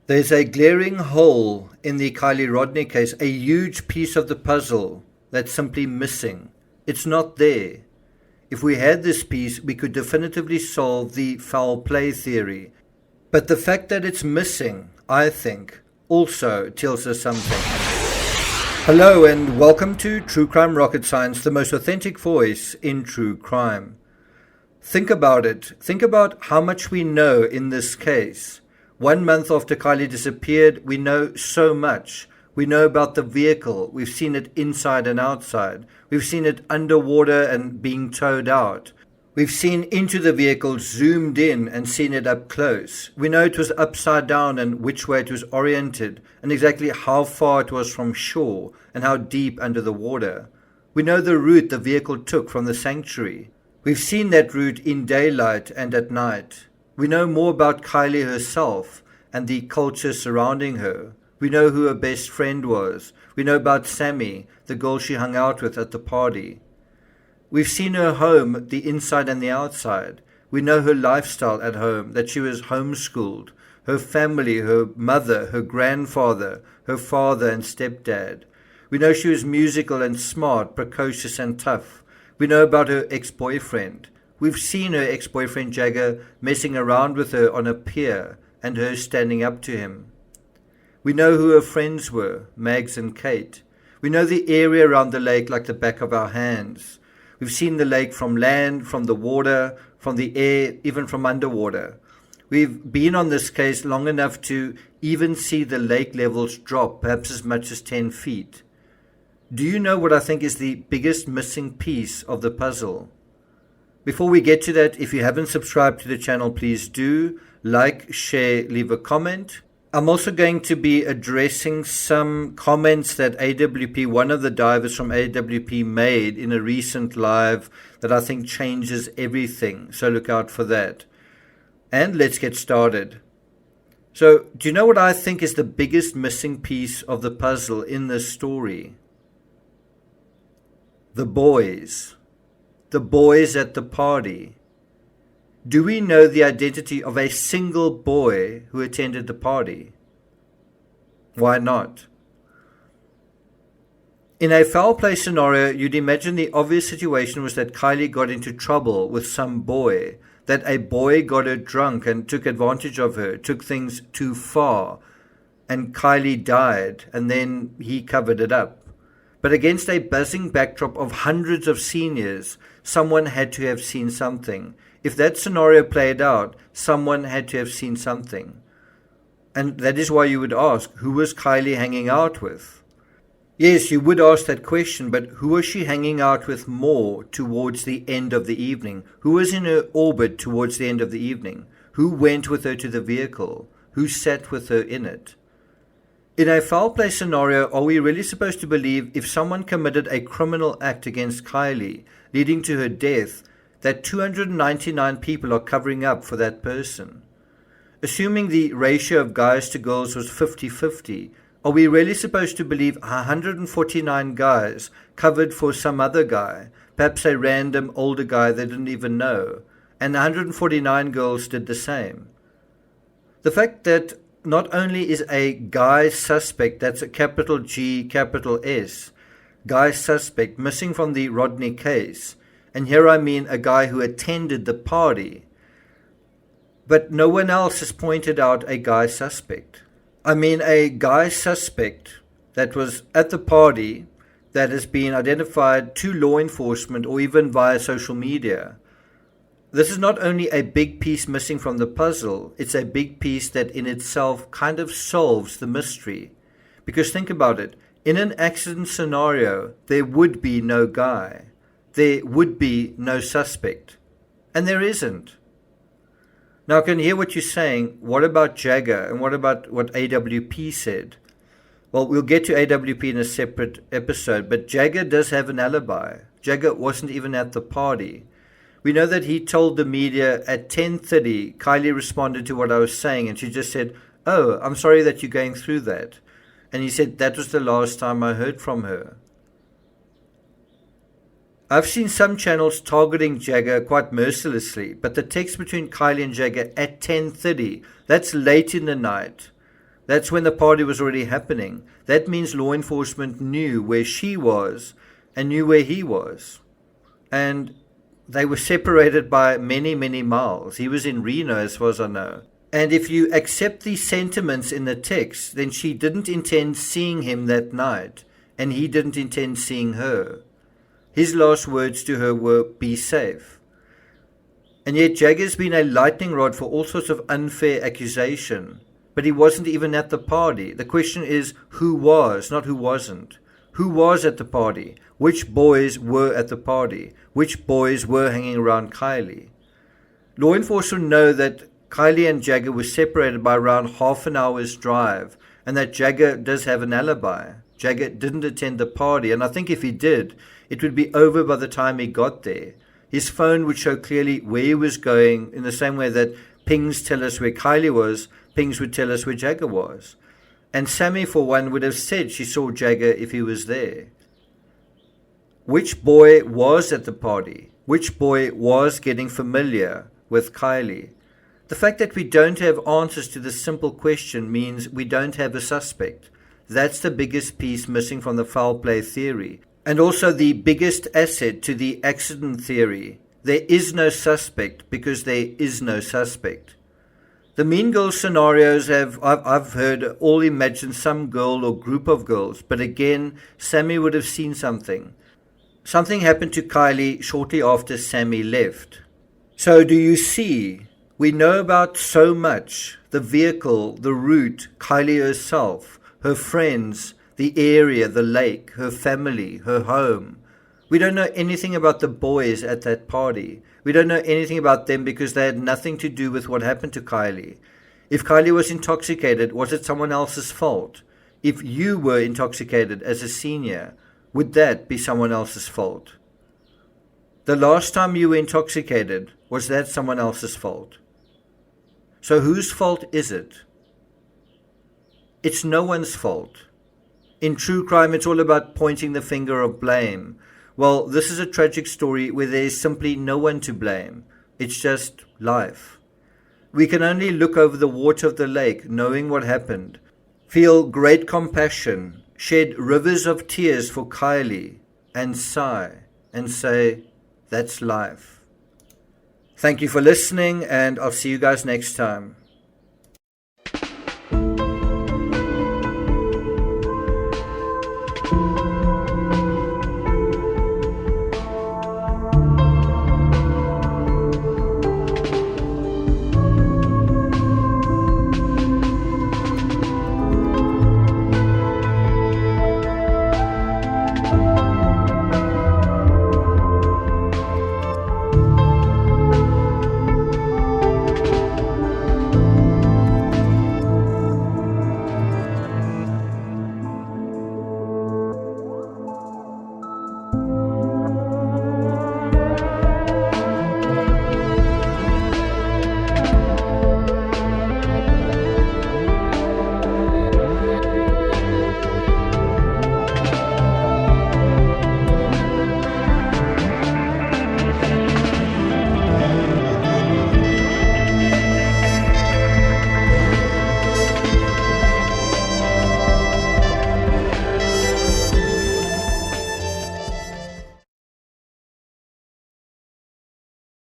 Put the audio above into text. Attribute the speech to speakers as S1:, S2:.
S1: There's a glaring hole in the Kiely Rodni case, a huge piece of the puzzle that's simply missing. It's not there. If we had this piece, we could definitively solve the foul play theory. But the fact that it's missing, I think, also tells us something. Hello and welcome to True Crime Rocket Science, the most authentic voice in true crime. Think about it. Think about how much we know in this case. 1 month after Kiely disappeared, we know so much. We know about the vehicle. We've seen it inside and outside. We've seen it underwater and being towed out. We've seen into the vehicle, zoomed in and seen it up close. We know it was upside down and which way it was oriented and exactly how far it was from shore and how deep under the water. We know the route the vehicle took from the sanctuary. We've seen that route in daylight and at night. We know more about Kiely herself and the culture surrounding her. We know who her best friend was. We know about Sammy, the girl she hung out with at the party. We've seen her home, the inside and the outside. We know her lifestyle at home, that she was homeschooled, her family, her mother, her grandfather, her father and stepdad. We know she was musical and smart, precocious and tough. We know about her ex-boyfriend. We've seen her ex-boyfriend Jagger messing around with her on a pier and her standing up to him. We know who her friends were, Mags and Kate. We know the area around the lake like the back of our hands. We've seen the lake from land, from the water, from the air, even from underwater. We've been on this case long enough to even see the lake levels drop, perhaps as much as 10 feet. Do you know what I think is the biggest missing piece of the puzzle? Before we get to that, if you haven't subscribed to the channel, please do. Like, share, leave a comment. I'm also going to be addressing some comments that AWP, one of the divers from AWP, made in a recent live that I think changes everything. So look out for that. And let's get started. So, do you know what I think is the biggest missing piece of the puzzle in this story? The boys. The boys at the party. Do we know the identity of a single boy who attended the party? Why not? In a foul play scenario, you'd imagine the obvious situation was that Kiely got into trouble with some boy, that a boy got her drunk and took advantage of her, took things too far, and Kiely died, and then he covered it up. But against a buzzing backdrop of hundreds of seniors, someone had to have seen something. If that scenario played out, someone had to have seen something. And that is why you would ask, who was Kiely hanging out with? Yes, you would ask that question, but who was she hanging out with more towards the end of the evening? Who was in her orbit towards the end of the evening? Who went with her to the vehicle? Who sat with her in it? In a foul play scenario, are we really supposed to believe if someone committed a criminal act against Kiely, leading to her death, that 299 people are covering up for that person? Assuming the ratio of guys to girls was 50-50, are we really supposed to believe 149 guys covered for some other guy, perhaps a random older guy they didn't even know, and 149 girls did the same? The fact that not only is a guy suspect, that's a capital G, capital S, guy suspect missing from the Rodni case, and here I mean a guy who attended the party, but no one else has pointed out a guy suspect. I mean a guy suspect that was at the party that has been identified to law enforcement or even via social media. This is not only a big piece missing from the puzzle, it's a big piece that in itself kind of solves the mystery. Because think about it, in an accident scenario, there would be no guy. There would be no suspect. And there isn't. Now I can hear what you're saying, what about Jagger and what about what AWP said? Well, we'll get to AWP in a separate episode, but Jagger does have an alibi. Jagger wasn't even at the party. We know that he told the media at 10:30, Kiely responded to what I was saying, and she just said, "Oh, I'm sorry that you're going through that." And he said, "That was the last time I heard from her." I've seen some channels targeting Jagger quite mercilessly, but the text between Kiely and Jagger at 10:30, that's late in the night. That's when the party was already happening. That means law enforcement knew where she was and knew where he was. And they were separated by many, many miles. He was in Reno, as far as I know. And if you accept the sentiments in the text, then she didn't intend seeing him that night, and he didn't intend seeing her. His last words to her were, "Be safe." And yet Jagger's been a lightning rod for all sorts of unfair accusation. But he wasn't even at the party. The question is, who was, not who wasn't. Who was at the party? Which boys were at the party? Which boys were hanging around Kiely? Law enforcement know that Kiely and Jagger were separated by around half an hour's drive, and that Jagger does have an alibi. Jagger didn't attend the party, and I think if he did, it would be over by the time he got there. His phone would show clearly where he was going, in the same way that pings tell us where Kiely was, pings would tell us where Jagger was. And Sammy, for one, would have said she saw Jagger if he was there. Which boy was at the party? Which boy was getting familiar with Kiely? The fact that we don't have answers to this simple question means we don't have a suspect. That's the biggest piece missing from the foul play theory. And also the biggest asset to the accident theory. There is no suspect because there is no suspect. The mean girl scenarios I've heard all imagine some girl or group of girls, but again, Sammy would have seen something. Something happened to Kiely shortly after Sammy left. So do you see? We know about so much: the vehicle, the route, Kiely herself, her friends, the area, the lake, her family, her home. We don't know anything about the boys at that party. We don't know anything about them because they had nothing to do with what happened to Kiely. If Kiely was intoxicated, was it someone else's fault? If you were intoxicated as a senior, would that be someone else's fault? The last time you were intoxicated, was that someone else's fault? So whose fault is it? It's no one's fault. In true crime, it's all about pointing the finger of blame. Well, this is a tragic story where there is simply no one to blame. It's just life. We can only look over the water of the lake, knowing what happened, feel great compassion, shed rivers of tears for Kiely, and sigh and say, that's life. Thank you for listening, and I'll see you guys next time.